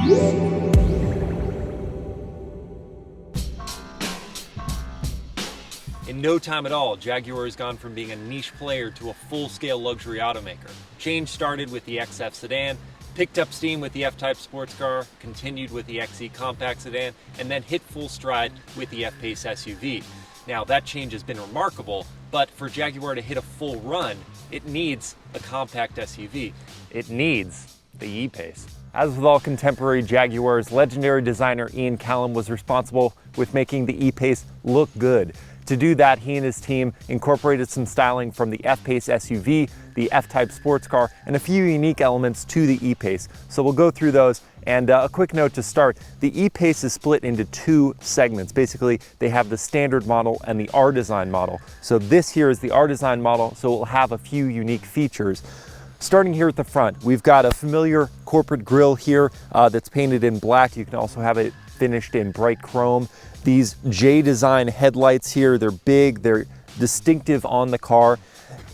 In no time at all, Jaguar has gone from being a niche player to a full-scale luxury automaker. Change started with the XF sedan, picked up steam with the F-Type sports car, continued with the XE compact sedan, and then hit full stride with the F-Pace SUV. Now, that change has been remarkable, but for Jaguar to hit a full run, it needs a compact SUV. It needs the E-Pace. As with all contemporary Jaguars, legendary designer Ian Callum was responsible with making the E-Pace look good. To do that, he and his team incorporated some styling from the F-Pace SUV, the F-Type sports car, and a few unique elements to the E-Pace. So we'll go through those. And a quick note to start, the E-Pace is split into two segments. Basically, they have the standard model and the R-Design model. So this here is the R-Design model, so it will have a few unique features. Starting here at the front, we've got a familiar corporate grille here that's painted in black. You can also have it finished in bright chrome. These J-Design headlights here, they're big, they're distinctive on the car.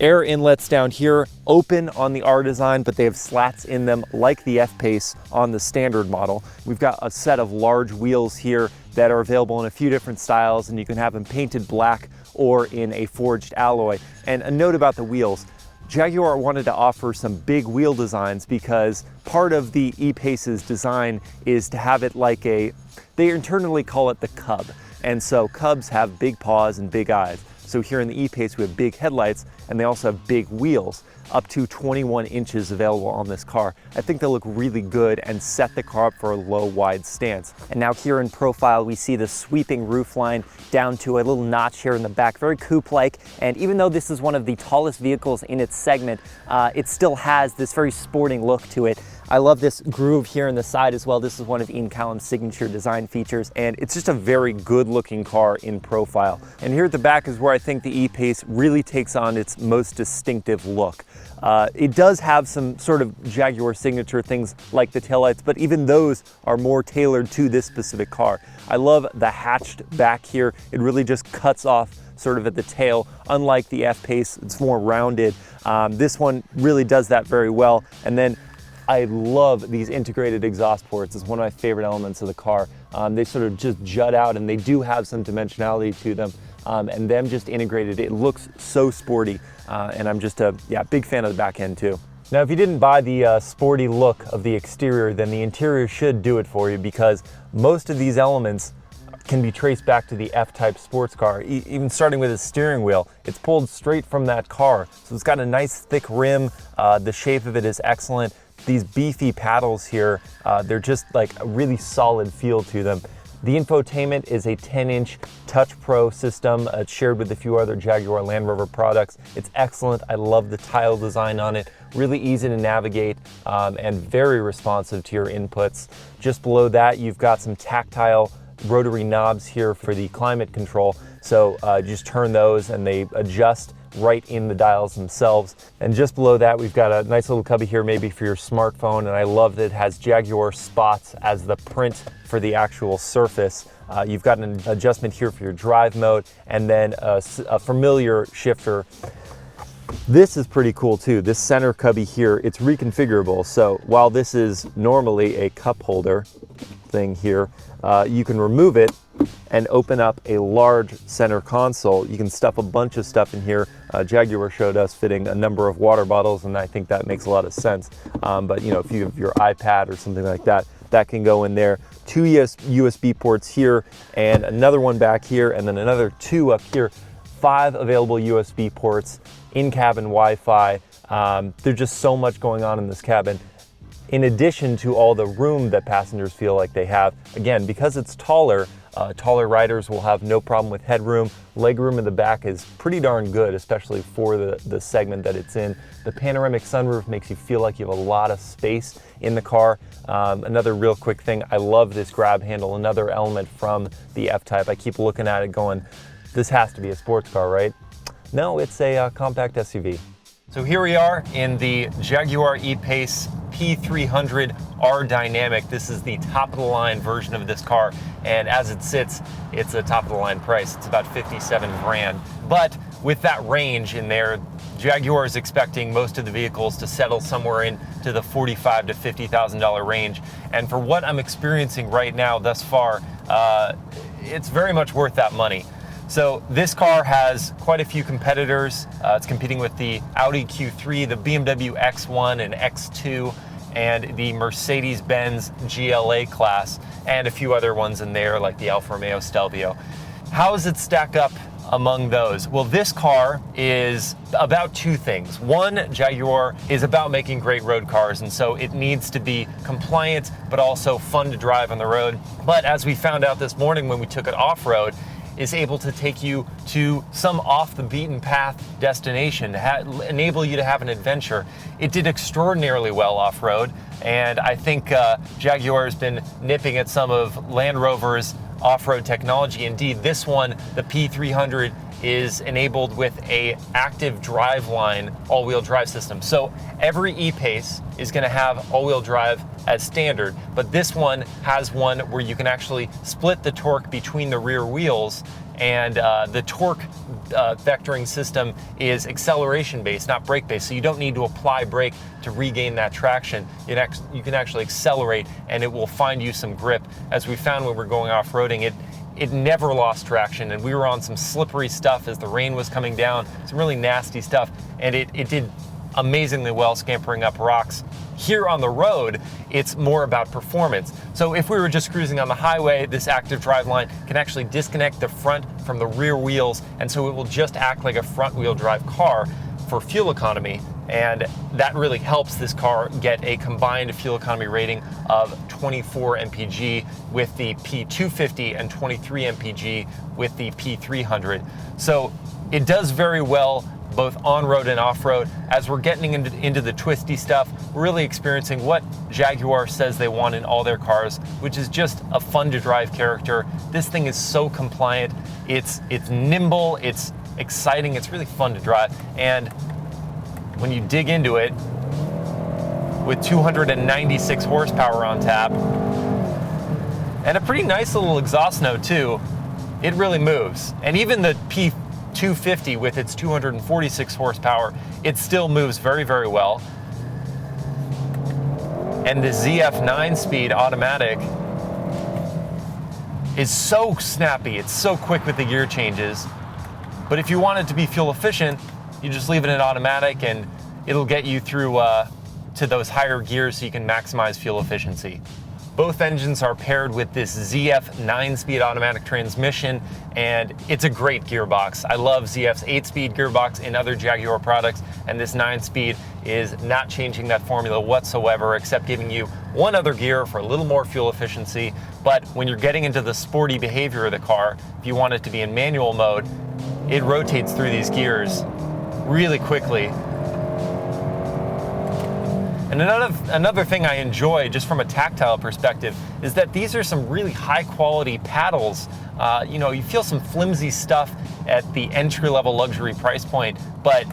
Air inlets down here, open on the R-Design, but they have slats in them like the F-Pace on the standard model. We've got a set of large wheels here that are available in a few different styles, and you can have them painted black or in a forged alloy. And a note about the wheels, Jaguar wanted to offer some big wheel designs because part of the E-Pace's design is to have it like they internally call it the Cub. And so Cubs have big paws and big eyes. So here in the E-Pace, we have big headlights, and they also have big wheels, up to 21 inches available on this car. I think they'll look really good and set the car up for a low, wide stance. And now here in profile, we see the sweeping roofline down to a little notch here in the back, very coupe-like. And even though this is one of the tallest vehicles in its segment, it still has this very sporting look to it. I love this groove here in the side as well. This is one of Ian Callum's signature design features, and it's just a very good looking car in profile. And here at the back is where I think the E-Pace really takes on its most distinctive look. It does have some sort of Jaguar signature things like the taillights, but even those are more tailored to this specific car. I love the hatched back here. It really just cuts off sort of at the tail. Unlike the F-Pace, it's more rounded. This one really does that very well. And then I love these integrated exhaust ports. It's one of my favorite elements of the car. They sort of just jut out, and they do have some dimensionality to them. And them just integrated, it looks so sporty. And I'm just a big fan of the back end too. Now, if you didn't buy the sporty look of the exterior, then the interior should do it for you, because most of these elements can be traced back to the F-Type sports car. Even starting with the steering wheel, it's pulled straight from that car. So it's got a nice thick rim. The shape of it is excellent. These beefy paddles here, they're just like a really solid feel to them. The infotainment is a 10-inch Touch Pro system. It's shared with a few other Jaguar Land Rover products. It's excellent. I love the tile design on it. Really easy to navigate and very responsive to your inputs. Just below that, you've got some tactile rotary knobs here for the climate control. So just turn those and they adjust right in the dials themselves. And just below that, we've got a nice little cubby here, maybe for your smartphone. And I love that it has Jaguar spots as the print for the actual surface. You've got an adjustment here for your drive mode, and then a familiar shifter. This is pretty cool too. This center cubby here, it's reconfigurable. So while this is normally a cup holder thing here, you can remove it and open up a large center console. You can stuff a bunch of stuff in here. Jaguar showed us fitting a number of water bottles, and I think that makes a lot of sense. But you know, if you have your iPad or something like that, that can go in there. 2 USB ports here, and another one back here, and then another 2 up here. 5 available USB ports, in-cabin Wi-Fi. There's just so much going on in this cabin. In addition to all the room that passengers feel like they have, again, because it's taller, taller riders will have no problem with headroom. Legroom in the back is pretty darn good, especially for the segment that it's in. The panoramic sunroof makes you feel like you have a lot of space in the car. Another real quick thing, I love this grab handle, another element from the F-Type. I keep looking at it going, this has to be a sports car, right? No, it's a compact SUV. So here we are in the Jaguar E-Pace P300 R Dynamic. This is the top of the line version of this car, and as it sits, it's a top of the line price. It's about 57 grand. But with that range in there, Jaguar is expecting most of the vehicles to settle somewhere into the $45,000 to $50,000 range. And for what I'm experiencing right now thus far, it's very much worth that money. So this car has quite a few competitors. It's competing with the Audi Q3, the BMW X1 and X2, and the Mercedes-Benz GLA class, and a few other ones in there like the Alfa Romeo Stelvio. How does it stack up among those? Well, this car is about two things. One, Jaguar is about making great road cars, and so it needs to be compliant but also fun to drive on the road. But as we found out this morning when we took it off-road, is able to take you to some off the beaten path destination, to enable you to have an adventure. It did extraordinarily well off-road, and I think Jaguar has been nipping at some of Land Rover's off-road technology. Indeed, this one, the P300, is enabled with a active driveline all-wheel drive system. So every E-Pace is going to have all-wheel drive as standard, but this one has one where you can actually split the torque between the rear wheels, and the torque vectoring system is acceleration based, not brake based, so you don't need to apply brake to regain that traction. You can actually accelerate and it will find you some grip. As we found when we were going off-roading, it never lost traction, and we were on some slippery stuff as the rain was coming down, some really nasty stuff, and it did amazingly well scampering up rocks. Here on the road, it's more about performance. So if we were just cruising on the highway, this active driveline can actually disconnect the front from the rear wheels, and so it will just act like a front-wheel drive car for fuel economy, and that really helps this car get a combined fuel economy rating of 24 mpg with the P250 and 23 mpg with the P300. So it does very well both on-road and off-road. As we're getting into the twisty stuff, we're really experiencing what Jaguar says they want in all their cars, which is just a fun-to-drive character. This thing is so compliant, it's nimble, it's exciting, it's really fun to drive, and when you dig into it, with 296 horsepower on tap, and a pretty nice little exhaust note too, it really moves. And even the P250 with its 246 horsepower, it still moves very, very well. And the ZF 9-speed automatic is so snappy, it's so quick with the gear changes. But if you want it to be fuel efficient, you just leave it in automatic and it'll get you through to those higher gears so you can maximize fuel efficiency. Both engines are paired with this ZF 9-speed automatic transmission, and it's a great gearbox. I love ZF's 8-speed gearbox in other Jaguar products, and this 9-speed is not changing that formula whatsoever, except giving you one other gear for a little more fuel efficiency. But when you're getting into the sporty behavior of the car, if you want it to be in manual mode, it rotates through these gears really quickly. And another thing I enjoy just from a tactile perspective is that these are some really high quality paddles. You feel some flimsy stuff at the entry-level luxury price point, but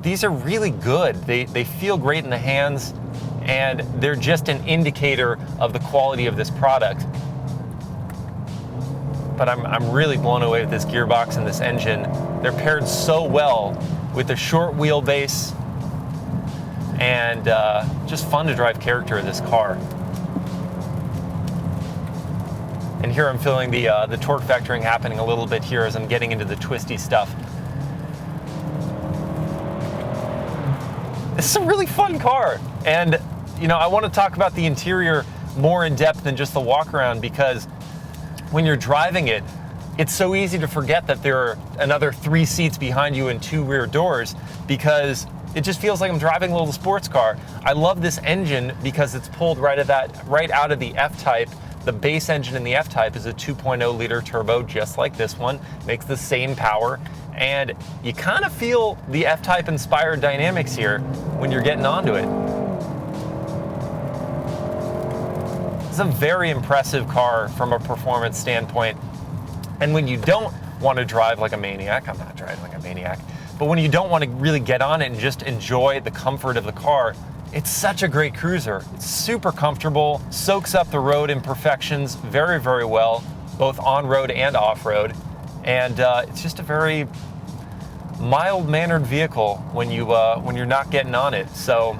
these are really good. They feel great in the hands, and they're just an indicator of the quality of this product. But I'm really blown away with this gearbox and this engine. They're paired so well with the short wheelbase and just fun to drive character of this car. And here I'm feeling the torque vectoring happening a little bit here as I'm getting into the twisty stuff. This is a really fun car, and I want to talk about the interior more in depth than just the walk around, because when you're driving it, it's so easy to forget that there are another 3 seats behind you and 2 rear doors, because it just feels like I'm driving a little sports car. I love this engine because it's pulled right out of the F-Type. The base engine in the F-Type is a 2.0 liter turbo, just like this one, makes the same power, and you kind of feel the F-Type inspired dynamics here when you're getting onto it. It's a very impressive car from a performance standpoint, and when you don't want to drive like a maniac, I'm not driving like a maniac, but when you don't want to really get on it and just enjoy the comfort of the car, it's such a great cruiser. It's super comfortable, soaks up the road imperfections very, very well, both on-road and off-road. And it's just a very mild-mannered vehicle when you're not getting on it. So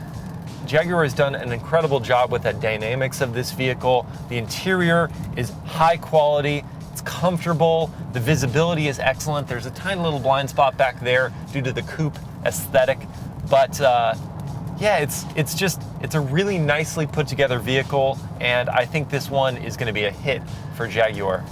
Jaguar has done an incredible job with the dynamics of this vehicle. The interior is high quality, it's comfortable, the visibility is excellent. There's a tiny little blind spot back there due to the coupe aesthetic, but yeah, it's a really nicely put together vehicle, and I think this one is going to be a hit for Jaguar.